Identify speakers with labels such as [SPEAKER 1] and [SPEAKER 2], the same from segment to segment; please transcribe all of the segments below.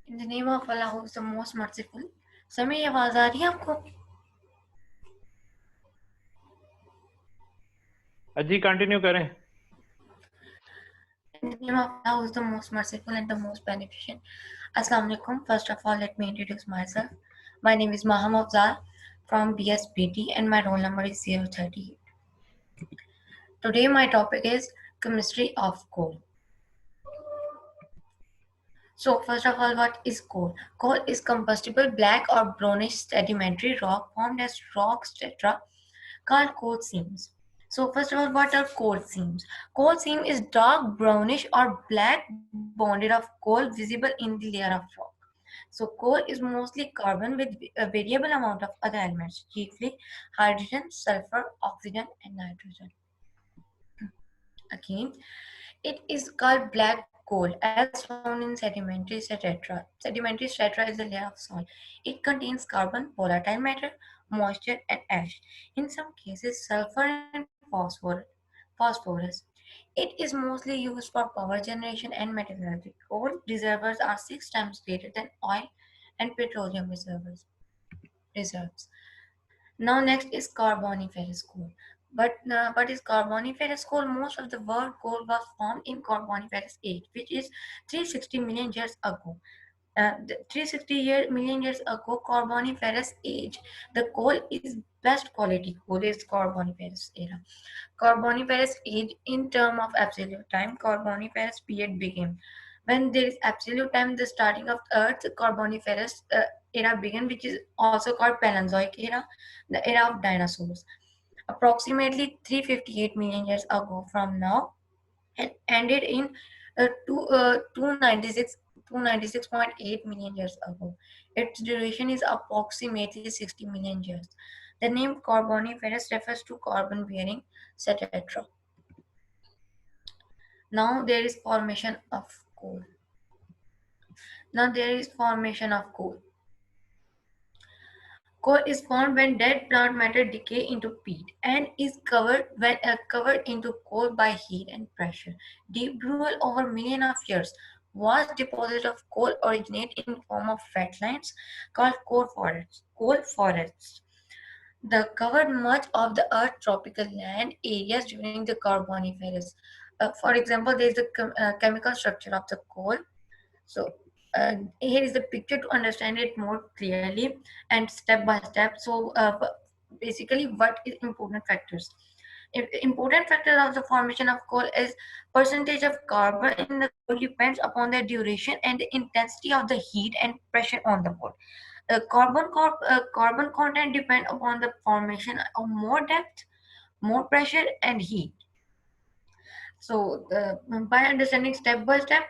[SPEAKER 1] In the name of Allah who is the most merciful. समय आवाज आ रही है आपको?
[SPEAKER 2] अजी कंटिन्यू करें.
[SPEAKER 1] In the name of Allah who is the most merciful and the most beneficent. Assalamu alaikum. First of all, let me introduce myself. My name is Maham Afzal from BSBT and my roll number is 038. Today my topic is chemistry of coal. So first of all, what is coal? Coal is combustible black or brownish sedimentary rock formed as rock strata called coal seams. So first of all, what are coal seams? Coal seam is dark brownish or black bonded of coal visible in the layer of rock. So coal is mostly carbon with a variable amount of other elements, chiefly hydrogen, sulfur, oxygen, and nitrogen. Again, it is called black coal as found in sedimentary strata. Sedimentary strata is a layer of soil. It contains carbon, volatile matter, moisture, and ash. In some cases, sulfur and phosphorus. It is mostly used for power generation and metallurgy. Coal reservoirs are 6 times greater than oil and petroleum reserves. Now next is Carboniferous coal. But what is Carboniferous coal? Most of the world coal was formed in Carboniferous age, which is 360 million years ago. 360 million years ago, Carboniferous age. The coal is best quality coal is Carboniferous era. Carboniferous age in term of absolute time, Carboniferous period began. When there is absolute time, the starting of Earth, Carboniferous era began, which is also called Paleozoic era, the era of dinosaurs. Approximately 358 million years ago from now, and ended in 296.8 million years ago. Its duration is approximately 60 million years. The name Carboniferous refers to carbon-bearing strata. Now there is formation of coal. Now there is formation of coal. Coal is formed when dead plant matter decay into peat and is covered into coal by heat and pressure. Deep rule over millions of years. Vast deposits of coal originate in form of fatlines called coal forests. The covered much of the Earth's tropical land areas during the Carboniferous. For example, there is the chemical structure of the coal. So here is the picture to understand it more clearly and step by step. So basically, what is important factors? Important factors of the formation of coal is percentage of carbon in the coal depends upon the duration and the intensity of the heat and pressure on the coal. Carbon content depend upon the formation of more depth, more pressure, and heat. So by understanding step by step,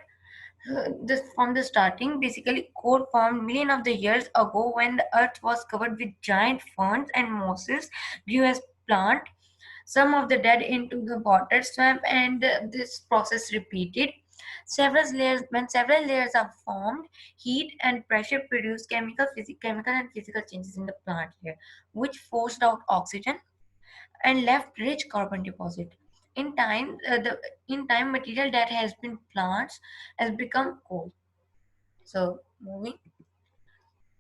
[SPEAKER 1] this from the starting, basically coal formed million of the years ago when the earth was covered with giant ferns and mosses grew as plant. Some of the dead into the water swamp, and this process repeated. When several layers are formed, heat and pressure produce chemical and physical changes in the plant layer, which forced out oxygen and left rich carbon deposit. In time, material that has been plants has become coal. So moving,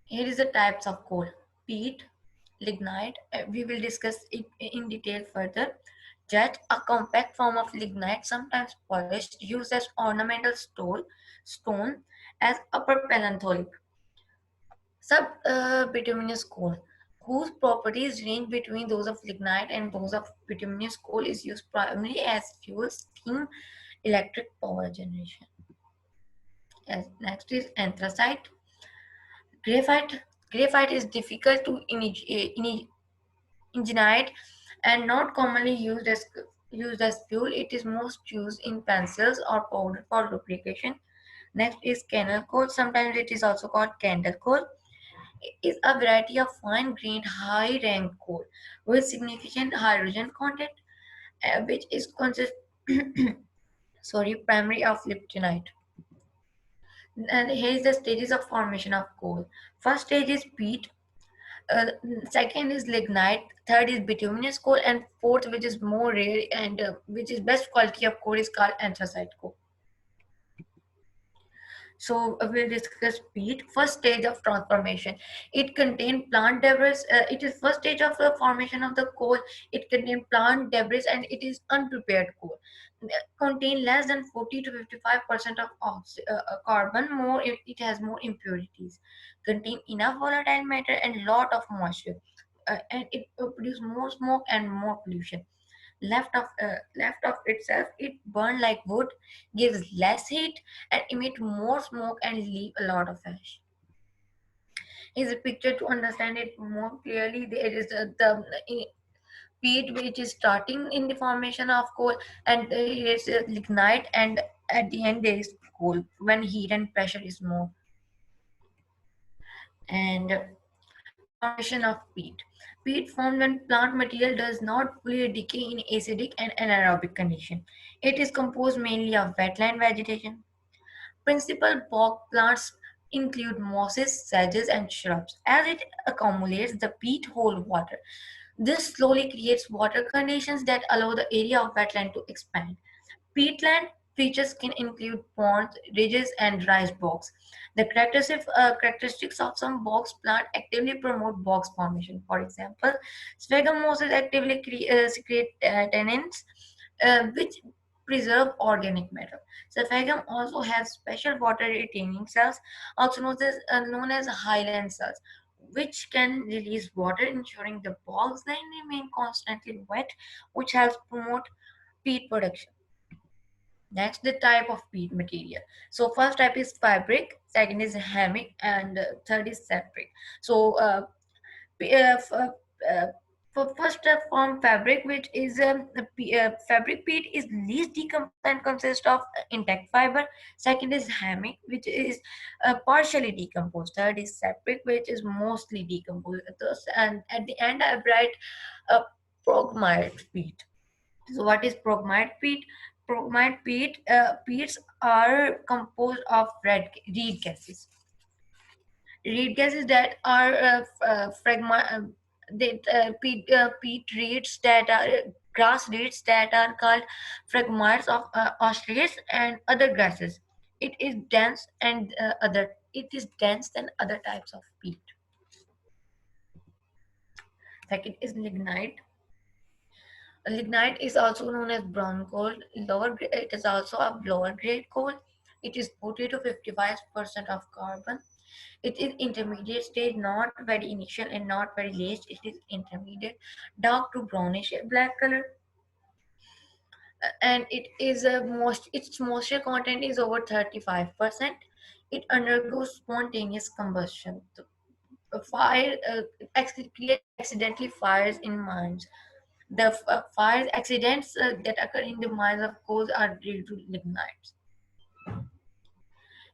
[SPEAKER 1] here is the types of coal: peat, lignite. We will discuss it in detail further. Jet, a compact form of lignite, sometimes polished, used as ornamental stone as upper paleontolic. Bituminous coal, whose properties range between those of lignite and those of bituminous coal, is used primarily as fuel, steam, electric power generation. Next is anthracite. Graphite. Graphite is difficult to engineer and not commonly used as fuel. It is most used in pencils or powder for lubrication. Next is cannel coal. Sometimes it is also called candle coal. Is a variety of fine-grained, high-rank coal with significant hydrogen content, which is primary of liptonite. And here is the stages of formation of coal. First stage is peat. Uh, Second is lignite. Third is bituminous coal, and fourth, which is more rare and which is best quality of coal, is called anthracite coal. So we'll discuss peat, first stage of transformation. It contains plant debris. It is first stage of the formation of the coal. It contains plant debris and it is unprepared coal. Contain less than 40 to 55% of carbon. More, it has more impurities. Contain enough volatile matter and lot of moisture. And it produce more smoke and more pollution. Left of itself, it burn like wood, gives less heat and emit more smoke and leave a lot of ash. Is a picture to understand it more clearly. There is the peat which is starting in the formation of coal, and there is lignite, and at the end there is coal when heat and pressure is more. And formation of peat. Peat formed when plant material does not fully decay in acidic and anaerobic condition. It is composed mainly of wetland vegetation. Principal bog plants include mosses, sedges, and shrubs. As it accumulates, the peat hold water. This slowly creates water conditions that allow the area of wetland to expand. Peatland features can include ponds, ridges, and rice bogs. The characteristics of some bogs plant actively promote bogs formation. For example, sphagnum mosses actively secrete tannins, which preserve organic matter. Sphagnum also has special water retaining cells, also known as Highland cells, which can release water, ensuring the bogs then remain constantly wet, which helps promote peat production. Next, the type of peat material. So first type is fabric, second is hammock, and third is fabric. So p- uh, f- uh, uh, for first form fabric, which is fabric peat is least decomposed and consists of intact fiber. Second is hammock, which is partially decomposed. Third is fabric, which is mostly decomposed. And at the end, I write a progmide peat. So what is progmide peat? Progmide peats are composed of reed gases. Reed gases that are peat reeds that are grass reeds that are called phragmites of ostriches and other grasses. It is dense than other types of peat. Second is lignite. Lignite is also known as brown coal. It is also a lower grade coal. It is 40 to 55% of carbon. It is intermediate stage, not very initial and not very late. It is intermediate, dark to brownish black color, and its moisture content is over 35%. It undergoes spontaneous combustion. The fire create accidentally fires in mines. The fires accidents that occur in the mines of coal are due to lignite.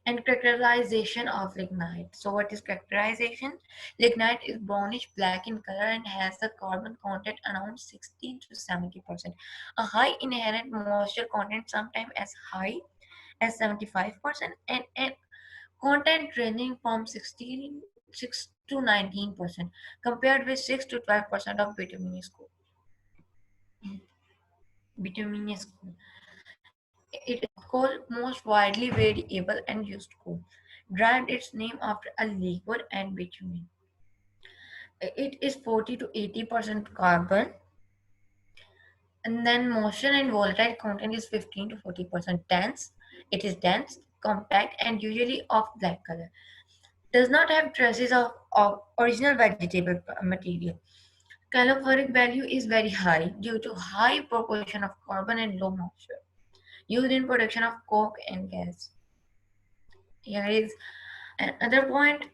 [SPEAKER 1] And characterization of lignite. So what is characterization? Lignite is brownish black in color and has the carbon content around 60 to 70%. A high inherent moisture content, sometimes as high as 75%, and content ranging from 6 to 19%, compared with 6 to 12% of bituminous coal. It is coal most widely variable and used coal, derived its name after a liquid and bitumen. It is 40 to 80% carbon, and then moisture and volatile content is 15 to 40% dense. It is dense, compact, and usually of black color. Does not have traces of original vegetable material. Calorific value is very high due to high proportion of carbon and low moisture used in production of coke and gas. Here is another point.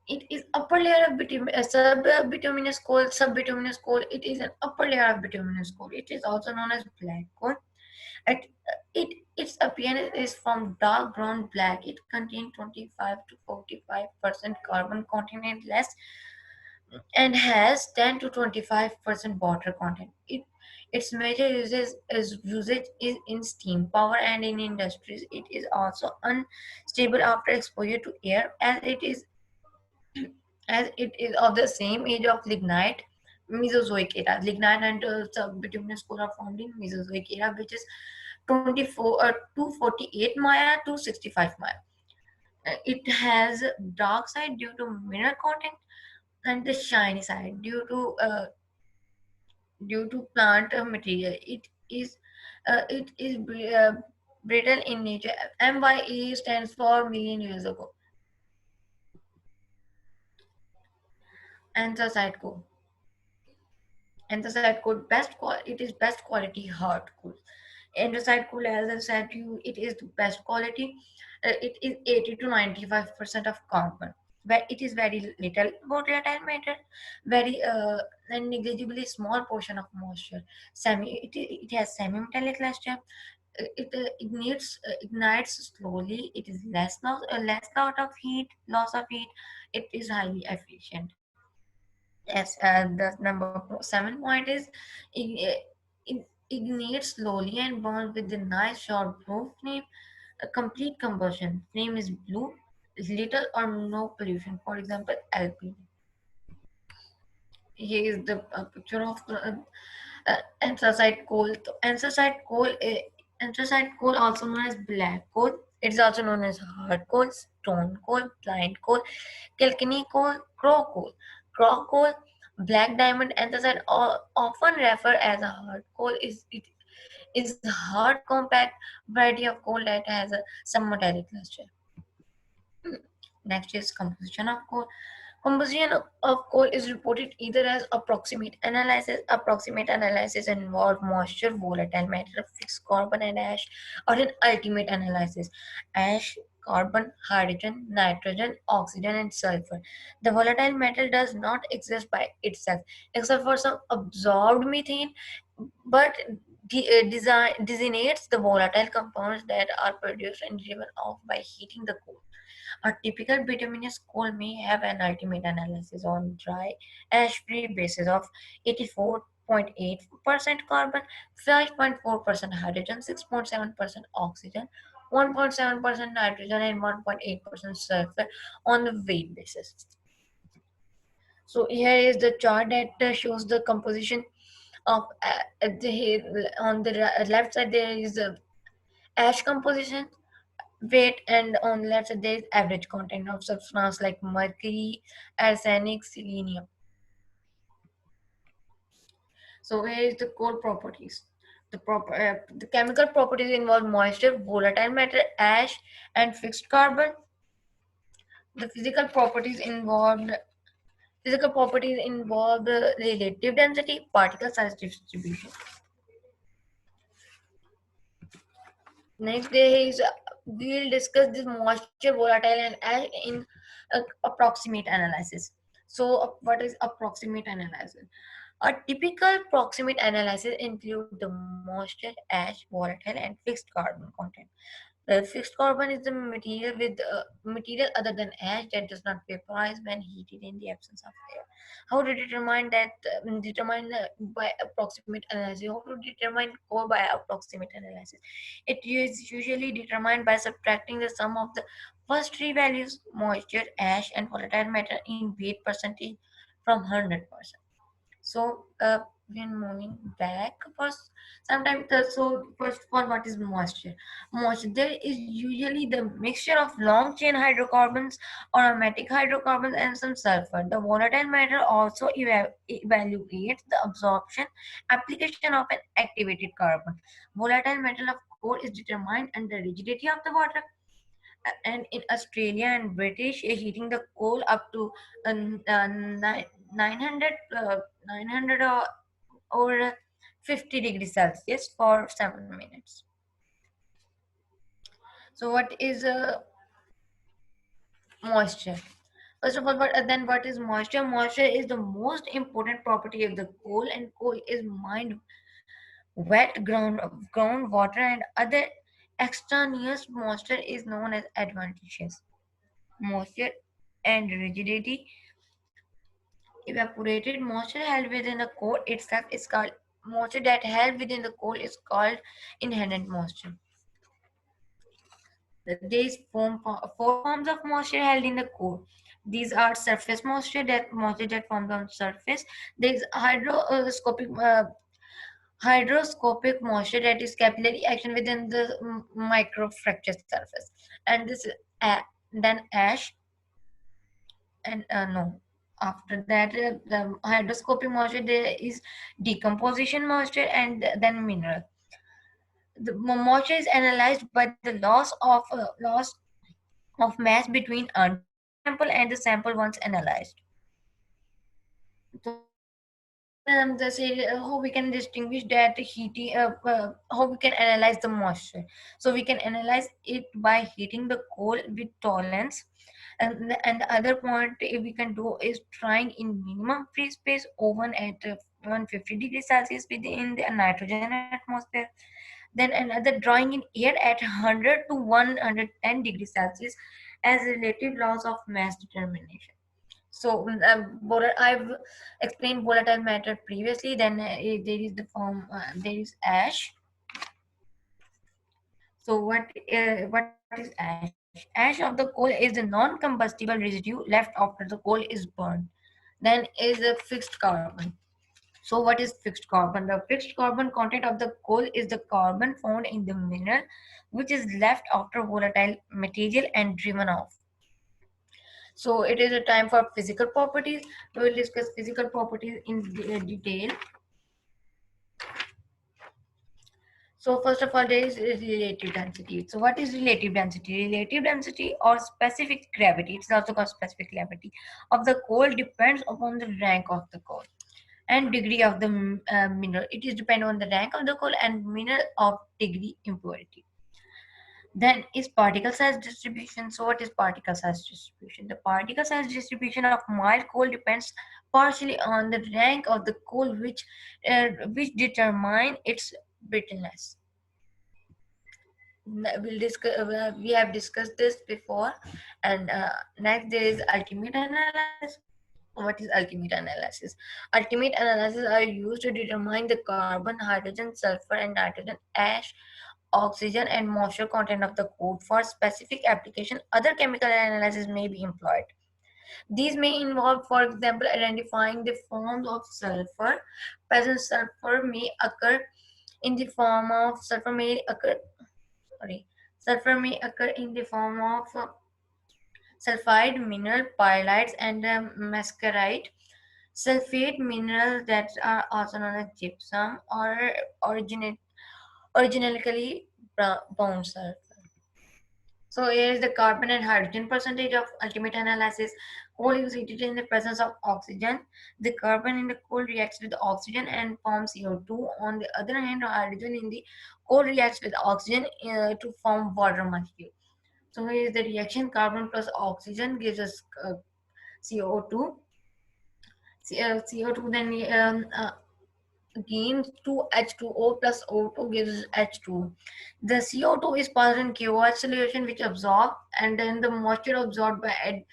[SPEAKER 1] It is upper layer of bituminous coal, subbituminous coal. It is an upper layer of bituminous coal. It is also known as black coal. Its appearance is from dark brown black. It contains 25 to 45% carbon content and less, and has 10 to 25% water content. Its major usage is in steam power and in industries. It is also unstable after exposure to air, as it is of the same age of lignite, Mesozoic era. Lignite and bituminous coal are formed in Mesozoic era, which is 248 Maya to 65 Maya. It has dark side due to mineral content, and the shiny side due to plant material. It is brittle in nature. MYE stands for million years ago. Anthracite coal. Anthracite coal it is best quality hard coal. Andesite coal, as I said to you, it is the best quality. It is 80 to 95% of carbon. But it is very little volatile matter, very and negligibly small portion of moisture. It has semi-metallic luster. Ignites slowly. It is less loss of heat. It is highly efficient. Yes, the number 7 point is it ignites slowly and burns with a nice short blue flame. A complete combustion. Flame is blue, little or no pollution. For example, LPG. Here is the picture of anthracite coal. So anthracite coal, also known as black coal. It is also known as hard coal, stone coal, blind coal, Kilkenny coal, crow coal, black diamond anthracite, often referred as a hard coal. Is hard, compact variety of coal that has some metallic luster. Next is composition of coal. Composition of coal is reported either as approximate analysis. Approximate analysis involve moisture, volatile matter, fixed carbon, and ash, or an ultimate analysis. Ash, carbon, hydrogen, nitrogen, oxygen, and sulfur. The volatile matter does not exist by itself, except for some absorbed methane, but designates the volatile compounds that are produced and driven off by heating the coal. A typical bituminous coal may have an ultimate analysis on dry, ash-free basis of 84.8% carbon, 5.4% hydrogen, 6.7% oxygen, 1.7% nitrogen, and 1.8% sulfur on the weight basis. So here is the chart that shows the composition of on the left side there is ash composition weight, and on let's say there is average content of substance like mercury, arsenic, selenium. So here is the core properties. The chemical properties involve moisture, volatile matter, ash, and fixed carbon. The physical properties involve the relative density, particle size distribution. Next day is we'll discuss this moisture, volatile, and ash in approximate analysis. So, what is approximate analysis? A typical approximate analysis include the moisture, ash, volatile, and fixed carbon content. The fixed carbon is the material other than ash that does not vaporize when heated in the absence of air. How to determine that? Determine by approximate analysis. How to determine core by approximate analysis? It is usually determined by subtracting the sum of the first three values: moisture, ash, and volatile matter in weight percentage from 100%. So when moving back first, sometimes so first of all, what is moisture? Moisture there is usually the mixture of long chain hydrocarbons, aromatic hydrocarbons, and some sulfur. The volatile matter also evaluates the absorption application of an activated carbon. Volatile matter of coal is determined under rigidity of the water, and in Australia and British, heating the coal up to 900, 900 or 50 degrees Celsius for 7 minutes. So, what is moisture? First of all, what is moisture? Moisture is the most important property of the coal, and coal is mined wet groundwater and other extraneous moisture is known as adventitious moisture and rigidity. Evaporated moisture held within the coal itself is called moisture that held within the coal is called inherent moisture. There is four forms of moisture held in the core. These are surface moisture that forms on surface. There is hydroscopic moisture, that is capillary action within the microfracture surface, and this then ash, and no. After that, the hydroscopic moisture, there is decomposition moisture, and then mineral. The moisture is analyzed by the loss of mass between untainted sample and the sample once analyzed. So then the say how we can distinguish that heating, how we can analyze the moisture. So we can analyze it by heating the coal with tolerance, and the other point we can do is trying in minimum free space oven at 150 degrees Celsius within the nitrogen atmosphere. Then another drawing in air at 100 to 110 degrees Celsius as relative laws of mass determination. So I've explained volatile matter previously. Then there is the form, there is ash. So what is ash? Ash of the coal is the non-combustible residue left after the coal is burned. Then is a fixed carbon. So what is fixed carbon? The fixed carbon content of the coal is the carbon found in the mineral, which is left after volatile material and driven off. So it is a time for physical properties. We will discuss physical properties in detail. So first of all, there is relative density. So what is relative density? Relative density or specific gravity, it's also called specific gravity, of the coal depends upon the rank of the coal and degree of the mineral. It is depend on the rank of the coal and mineral of degree impurity. Then is particle size distribution. So what is particle size distribution? The particle size distribution of mild coal depends partially on the rank of the coal, which determine its brittleness. We have discussed this before. And next there is ultimate analysis. What is ultimate analysis? Ultimate analysis are used to determine the carbon, hydrogen, sulfur, and nitrogen, ash, oxygen, and moisture content of the code. For specific application, other chemical analysis may be employed. These may involve, for example, identifying the forms of sulfur. Present sulfur may occur in the form of sorry sulfur may occur in the form of sulfide mineral pyrites and mascarite. Sulfate minerals that are also known as gypsum or originate originally bound sulfur. So here is the carbon and hydrogen percentage of ultimate analysis. Coal is heated in the presence of oxygen. The carbon in the coal reacts with oxygen and forms CO2. On the other hand, hydrogen in the coal reacts with oxygen to form water molecule. So here is the reaction: carbon plus oxygen gives us CO2. CO2 then gains 2H2O plus O2 gives H2. The CO2 is passed in KOH solution which absorb, and then the moisture absorbed by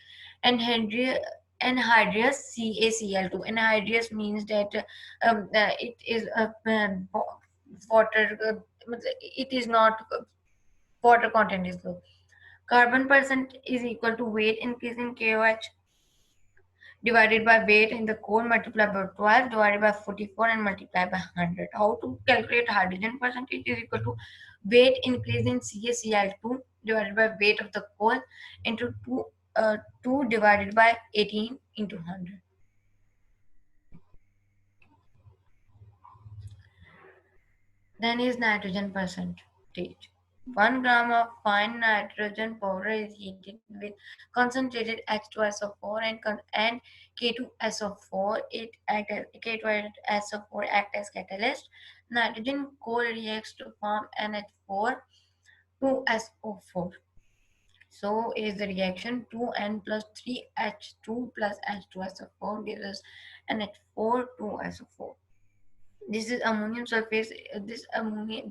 [SPEAKER 1] anhydrous CaCl2. Anhydrous means that it is water. It is not water content is low. Carbon percent is equal to weight increase in KOH divided by weight in the core multiplied by 12 divided by 44 and multiplied by 100. How to calculate hydrogen percentage is equal to weight increase in CaCl2 divided by weight of the coal into 2 divided by 18 into 100. Then is nitrogen percentage. 1 gram of fine nitrogen powder is heated with concentrated H2SO4 and K2SO4. K2SO4 act as catalyst. Nitrogen coal reacts to form NH4 2SO4. So is the reaction 2N plus 3H2 plus H2SO4 gives us NH4 2SO4. This is ammonium sulfate. This ammonium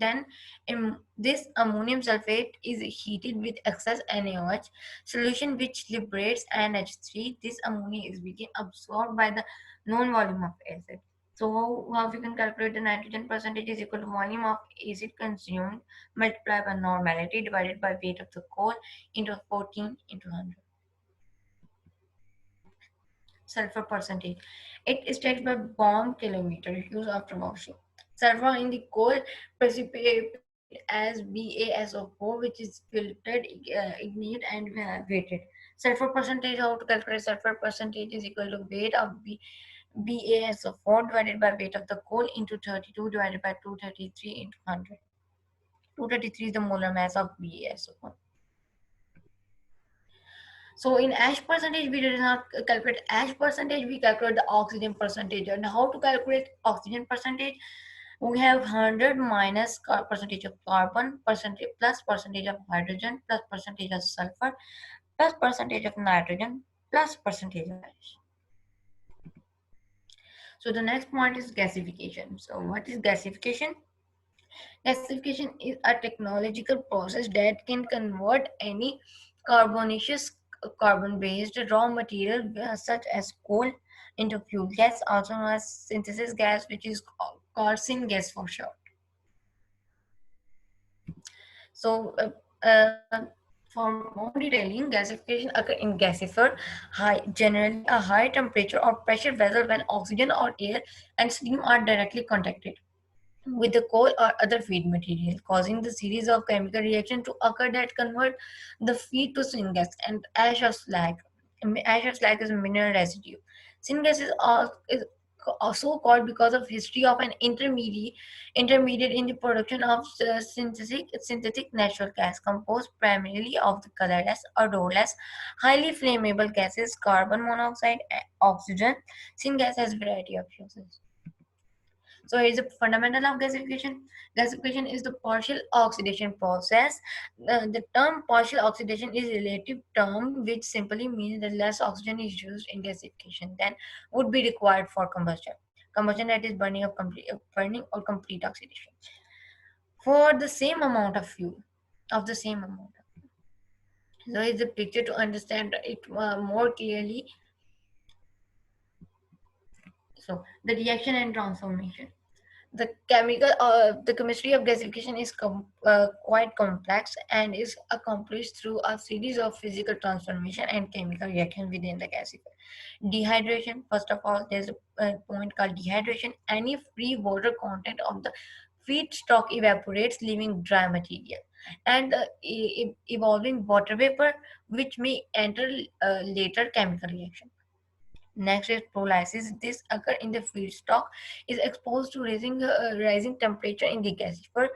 [SPEAKER 1] sulfate is heated with excess NaOH solution which liberates NH3. This ammonia is being absorbed by the known volume of acid. So how we can calculate the nitrogen percentage is equal to volume of acid consumed multiplied by normality divided by weight of the coal into 14 into 100. Sulfur percentage. It is taken by bomb kilometer used after washing. Sulfur in the coal precipitate as BaSO4, which is filtered, ignited, and weighted. Sulfur percentage, how to calculate sulfur percentage is equal to weight of BaSO4 divided by weight of the coal into 32 divided by 233 into 100. 233 is the molar mass of BaSO4. So in ash percentage, we did not calculate ash percentage, we calculate the oxygen percentage. And how to calculate oxygen percentage? We have 100 minus percentage of carbon, percentage plus percentage of hydrogen, plus percentage of sulfur, plus percentage of nitrogen, plus percentage of ash. So the next point is gasification. So what is gasification? Gasification is a technological process that can convert any carbonaceous carbon-based raw material such as coal into fuel gas, also known as synthesis gas, which is called syngas for short. So for more detailing, gasification occurs in gasifer, generally a high temperature or pressure vessel when oxygen or air and steam are directly contacted with the coal or other feed material, causing the series of chemical reactions to occur that convert the feed to syngas and ash or slag. Ash or slag is mineral residue. Syngas is also called because of history of an intermediate in the production of synthetic natural gas composed primarily of the colorless, odorless, highly flammable gases, carbon monoxide, oxygen. Syngas has variety of uses. So it is a fundamental of gasification. Gasification is the partial oxidation process. The term partial oxidation is a relative term which simply means that less oxygen is used in gasification than would be required for combustion. Combustion, that is burning or complete oxidation. For the same amount of fuel, of the same amount. So it's a picture to understand it more clearly. So the reaction and transformation. The chemistry of gasification is quite complex and is accomplished through a series of physical transformation and chemical reaction within the gasifier. Dehydration, first of all, there's a point called dehydration. Any free water content of the feedstock evaporates, leaving dry material and evolving water vapor, which may enter later chemical reaction. Next is pyrolysis. This occurs in the feedstock, is exposed to rising temperature in the gasifer.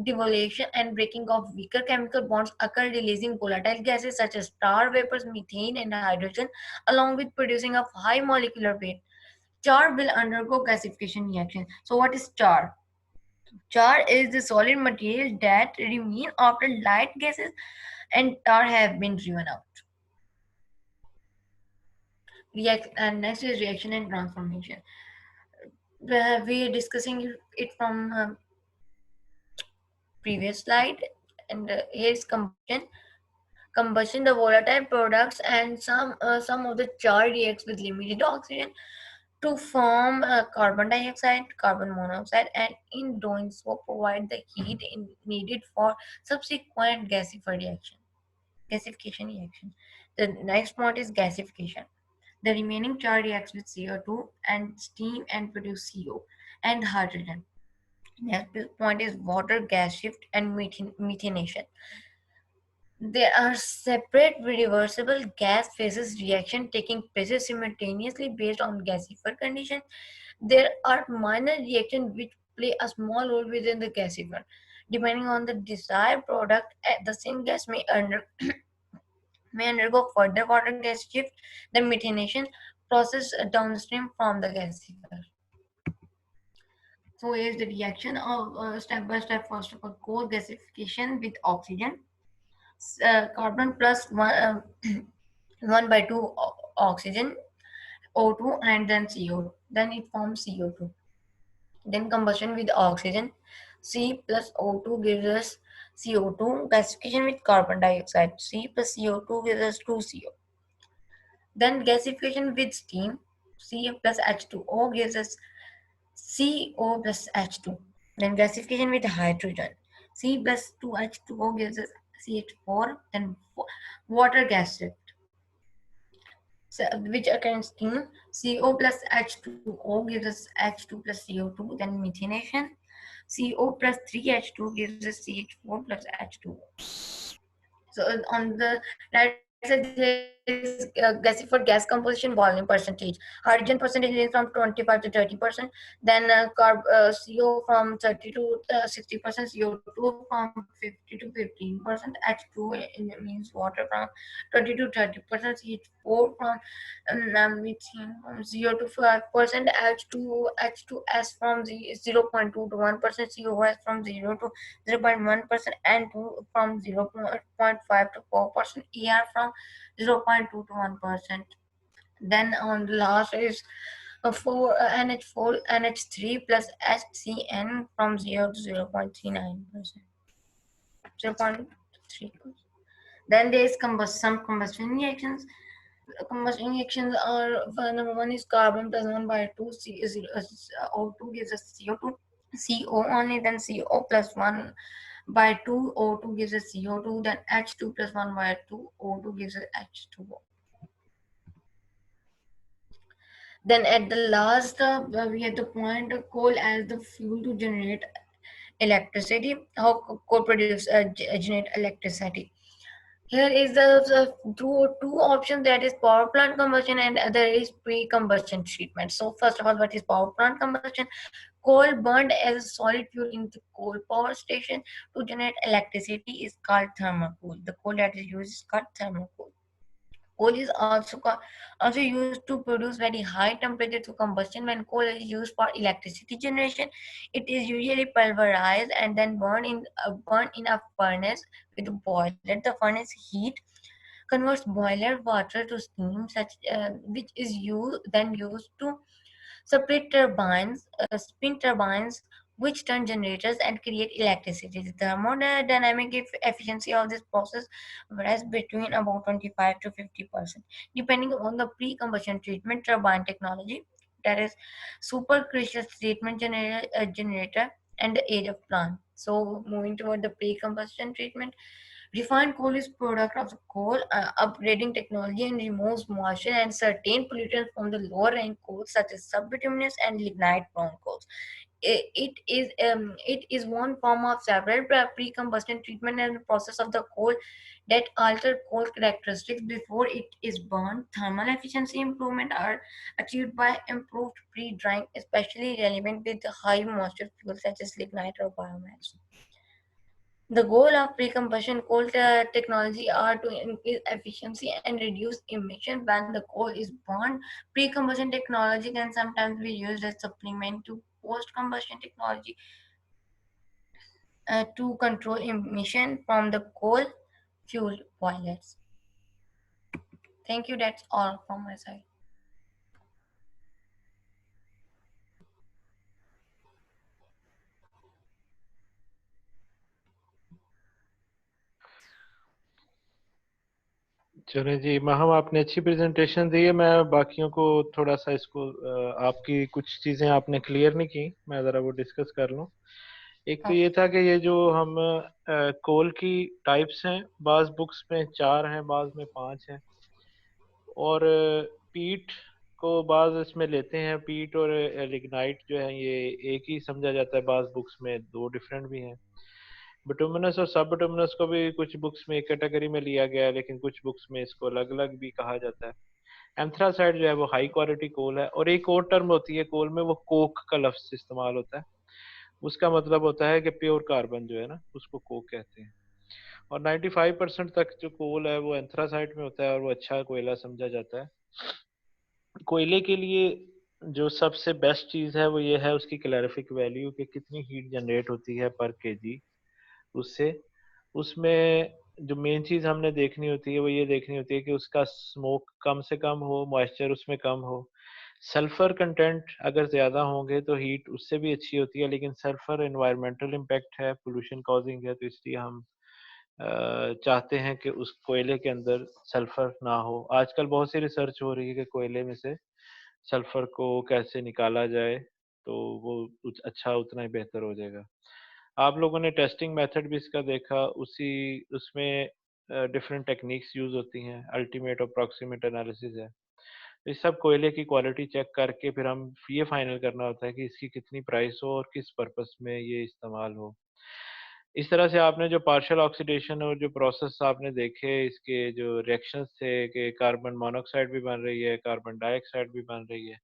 [SPEAKER 1] Devolation and breaking of weaker chemical bonds occur, releasing volatile gases such as tar vapors, methane, and hydrogen, along with producing of high molecular weight. Char will undergo gasification reaction. So what is char? Char is the solid material that remain after light gases and tar have been driven out. And next is reaction and transformation. We are discussing it from previous slide, and here's combustion. The volatile products and some of the char reacts with limited oxygen to form carbon dioxide, carbon monoxide, and in doing so provide the heat needed for subsequent gasification reaction. The next point is gasification. The remaining char reacts with CO2 and steam and produce CO and hydrogen. Next point is water gas shift and methanation. There are separate reversible gas phases reaction taking place simultaneously based on gasifier condition. There are minor reactions which play a small role within the gasifier. Depending on the desired product, the same gas may undergo further water gas shift, the methanation process downstream from the gasifier. So here's the reaction of step by step. First of all, coal gasification with oxygen, carbon plus 1 by 2 oxygen, O2, and then CO. Then it forms CO2. Then combustion with oxygen, C plus O2 gives us CO2. Gasification with carbon dioxide, C plus CO2 gives us 2CO. Then gasification with steam, C plus H2O gives us CO plus H2. Then gasification with hydrogen, C plus 2H2O gives us CH4. Then water gas shift, so, which occurs steam, CO plus H2O gives us H2 plus CO2. Then methanation, CO plus 3H2 gives us CH4 plus H2. So on the right side there is gasified gas composition volume percentage. Hydrogen percentage range from 25 to 30%. Then CO from 30 to 60%, CO2 from 50 to 15%, H2 means water from 20 to 30%, CH4 from 0 to 5%, H2S from 0.2 to 1%, COS from 0 to 0.1%, and 2 from 0.5 to 4%, ER from 0.2 to 1%. Then on the last is 4 NH4 NH3 plus HCN from 0 to 0.39%, 0.3%. Then there is some combustion reactions. Combustion reactions are number one is carbon plus 1 by 2 O2 gives us CO2. CO only, then CO plus 1 by 2 O2 gives us CO2, then H2 plus 1 by 2 O2 gives us H2O. Then at the last, we have the point of coal as the fuel to generate electricity. How coal produce generate electricity? Here is the two options, that is power plant combustion and other is pre-combustion treatment. So first of all, what is power plant combustion? Coal burned as a solid fuel in the coal power station to generate electricity is called thermal coal. The coal that is used is called thermal coal. Coal is also used to produce very high temperature through combustion. When coal is used for electricity generation, it is usually pulverized and then burned in a furnace with a boiler. The furnace heat converts boiler water to steam, which is used to separate turbines, spin turbines, which turn generators and create electricity. The thermodynamic efficiency of this process varies between about 25 to 50%, depending on the pre-combustion treatment turbine technology, that is supercritical treatment generator, and the age of plant. So, moving toward the pre-combustion treatment, refined coal is product of the coal upgrading technology and removes moisture and certain pollutants from the lower rank coals such as subbituminous and lignite-prone coals. It is one form of several pre-combustion treatment and process of the coal that alter coal characteristics before it is burned. Thermal efficiency improvement are achieved by improved pre-drying, especially relevant with high moisture fuels such as lignite or biomass. The goal of pre-combustion coal technology are to increase efficiency and reduce emission when the coal is burned. Pre-combustion technology can sometimes be used as supplement to post-combustion technology to control emission from the coal fueled boilers. Thank you. That's all from my side.
[SPEAKER 2] चले जी महम, आपने अच्छी presentation दी है। मैं बाकियों को थोड़ा सा इसको आपकी कुछ चीज़ें आपने क्लियर नहीं की, मैं ज़रा वो डिस्कस कर लूँ। एक तो ये था कि ये जो हम कोल की टाइप्स हैं, बाज़ बुक्स में 4 हैं, बाज़ में 5 हैं, और पीट को बाज़ इसमें लेते हैं। पीट और लिग्नाइट जो है ये एक ही समझा जाता है, बाज़ बुक्स में 2 डिफरेंट भी हैं। बिटुमिनस और सब बिटुमिनस को भी कुछ बुक्स में एक कैटेगरी में लिया गया है, लेकिन कुछ बुक्स में इसको अलग अलग भी कहा जाता है। एंथ्रासाइड जो है वो हाई क्वालिटी कोल है, और एक और टर्म होती है कोल में, वो कोक का लफ्ज इस्तेमाल होता है। उसका मतलब होता है कि प्योर कार्बन जो है ना, उसको कोक कहते हैं। और 95% तक जो कोल है वो एंथ्रासाइड में होता है, और वो अच्छा कोयला समझा जाता है। कोयले के लिए जो सबसे बेस्ट चीज़ है वो ये है उसकी कैलोरीफिक वैल्यू, कि कितनी हीट जनरेट होती है पर केजी उससे। उसमें जो मेन चीज़ हमने देखनी होती है वो ये देखनी होती है कि उसका स्मोक कम से कम हो, मॉइस्चर उसमें कम हो। सल्फर कंटेंट अगर ज़्यादा होंगे तो हीट उससे भी अच्छी होती है, लेकिन सल्फर एनवायरमेंटल इम्पैक्ट है, पोल्यूशन कॉजिंग है, तो इसलिए हम चाहते हैं कि उस कोयले के अंदर सल्फर ना हो। आजकल बहुत सी रिसर्च हो रही है कि कोयले में से सल्फर को कैसे निकाला जाए, तो वो अच्छा उतना ही बेहतर हो जाएगा। आप लोगों ने टेस्टिंग मेथड भी इसका देखा, उसी उसमें डिफरेंट टेक्निक्स यूज़ होती हैं। अल्टीमेट और अप्रॉक्सीमेट एनालिसिस है। इस सब कोयले की क्वालिटी चेक करके फिर हम ये फाइनल करना होता है कि इसकी कितनी प्राइस हो और किस पर्पस में ये इस्तेमाल हो। इस तरह से आपने जो पार्शियल ऑक्सीडेशन और जो प्रोसेस आपने देखे, इसके जो रिएक्शंस थे कि कार्बन मोनोऑक्साइड भी बन रही है, कार्बन डाइऑक्साइड भी बन रही है।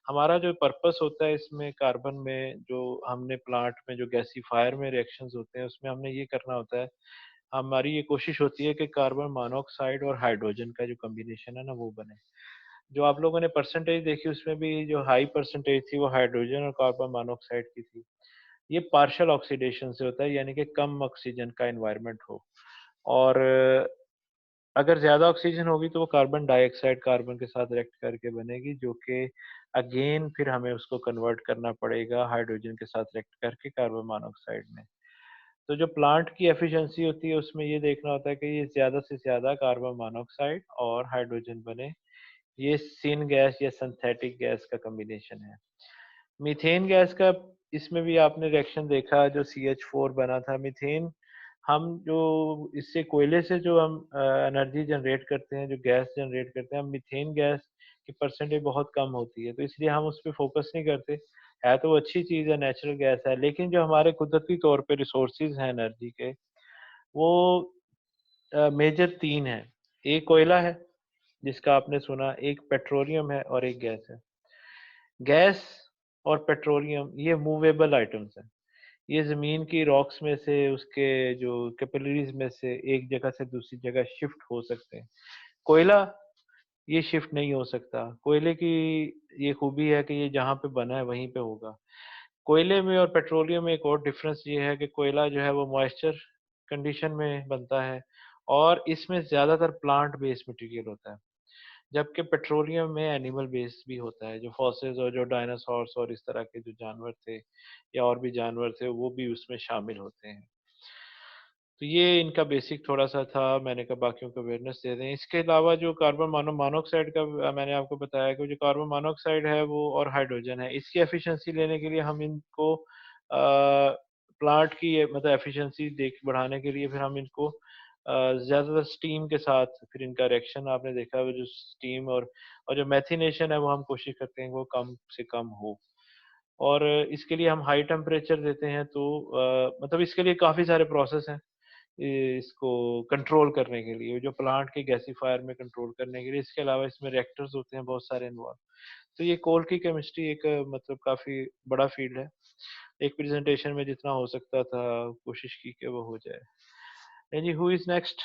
[SPEAKER 2] हमारा जो पर्पस होता है इसमें कार्बन में, जो हमने प्लांट में जो गैसीफायर में रिएक्शंस होते हैं उसमें हमने ये करना होता है, हमारी ये कोशिश होती है कि कार्बन मोनोऑक्साइड और हाइड्रोजन का जो कॉम्बिनेशन है ना वो बने। जो आप लोगों ने परसेंटेज देखी उसमें भी जो हाई परसेंटेज थी वो हाइड्रोजन और कार्बन मोनोऑक्साइड की थी। ये पार्शियल ऑक्सीडेशन से होता है, यानी कि कम ऑक्सीजन का एनवायरनमेंट हो। और अगर ज़्यादा ऑक्सीजन होगी तो वो कार्बन डाइऑक्साइड कार्बन के साथ रिएक्ट करके बनेगी, जो कि अगेन फिर हमें उसको कन्वर्ट करना पड़ेगा हाइड्रोजन के साथ रिएक्ट करके कार्बन मोनोऑक्साइड में। तो जो प्लांट की एफिशिएंसी होती है उसमें ये देखना होता है कि ये ज़्यादा से ज़्यादा कार्बन मोनोऑक्साइड और हाइड्रोजन बने। ये सिन गैस या सिंथेटिक गैस का कॉम्बिनेशन है। मीथेन गैस का इसमें भी आपने रिएक्शन देखा, जो CH4 बना था। मीथेन हम जो इससे कोयले से जो हम एनर्जी जनरेट करते हैं, जो गैस जनरेट करते हैं, हम मीथेन गैस की परसेंटेज बहुत कम होती है, तो इसलिए हम उस पे फोकस नहीं करते। है तो वो अच्छी चीज़ है, नेचुरल गैस है, लेकिन जो हमारे कुदरती तौर पे रिसोर्सेज हैं एनर्जी के, वो मेजर 3 हैं। एक कोयला है, जिसका आपने सुना, एक पेट्रोलियम है और एक गैस है। गैस और पेट्रोलियम ये मूवेबल आइटम्स हैं। ये ज़मीन की रॉक्स में से, उसके जो कैपिलरीज़ में से एक जगह से दूसरी जगह शिफ्ट हो सकते हैं। कोयला ये शिफ्ट नहीं हो सकता। कोयले की ये खूबी है कि ये जहाँ पे बना है वहीं पे होगा। कोयले में और पेट्रोलियम में एक और डिफरेंस ये है कि कोयला जो है वो मॉइस्चर कंडीशन में बनता है और इसमें ज़्यादातर प्लांट बेस्ड मटेरियल होता है। जबकि पेट्रोलियम में एनिमल बेस्ड भी होता है, जो फॉसिल्स और जो डायनासोर्स और इस तरह के जो जानवर थे या और भी जानवर थे, वो भी उसमें शामिल होते हैं। तो ये इनका बेसिक थोड़ा-सा था, मैंने कहा बाकियों को अवेयरनेस दे दें। इसके अलावा जो कार्बन मोनोऑक्साइड का मैंने आपको बताया कि जो कार्बन मोनोऑक्साइड है वो और हाइड्रोजन है, इसकी एफिशिएंसी लेने के लिए हम इनको प्लांट की मतलब एफिशिएंसी देख बढ़ाने के लिए फिर हम इनको ज़्यादातर स्टीम के साथ फिर इनका रिएक्शन आपने देखा वो जो स्टीम और जो मेथिनेशन है वो हम कोशिश करते हैं कि वो कम से कम हो। और इसके लिए हम हाई टेम्परेचर देते हैं, तो मतलब इसके लिए काफ़ी सारे प्रोसेस हैं। इसको कंट्रोल करने के लिए, जो प्लांट के गैसीफायर में कंट्रोल करने के लिए, इसके अलावा इसमें रिएक्टर्स होते हैं बहुत सारे इन्वॉल्व। तो ये कोल की केमिस्ट्री एक मतलब काफ़ी बड़ा फील्ड है। एक प्रेजेंटेशन में जितना हो सकता था कोशिश की कि वो हो जाए। जी, हू इज़ नेक्स्ट?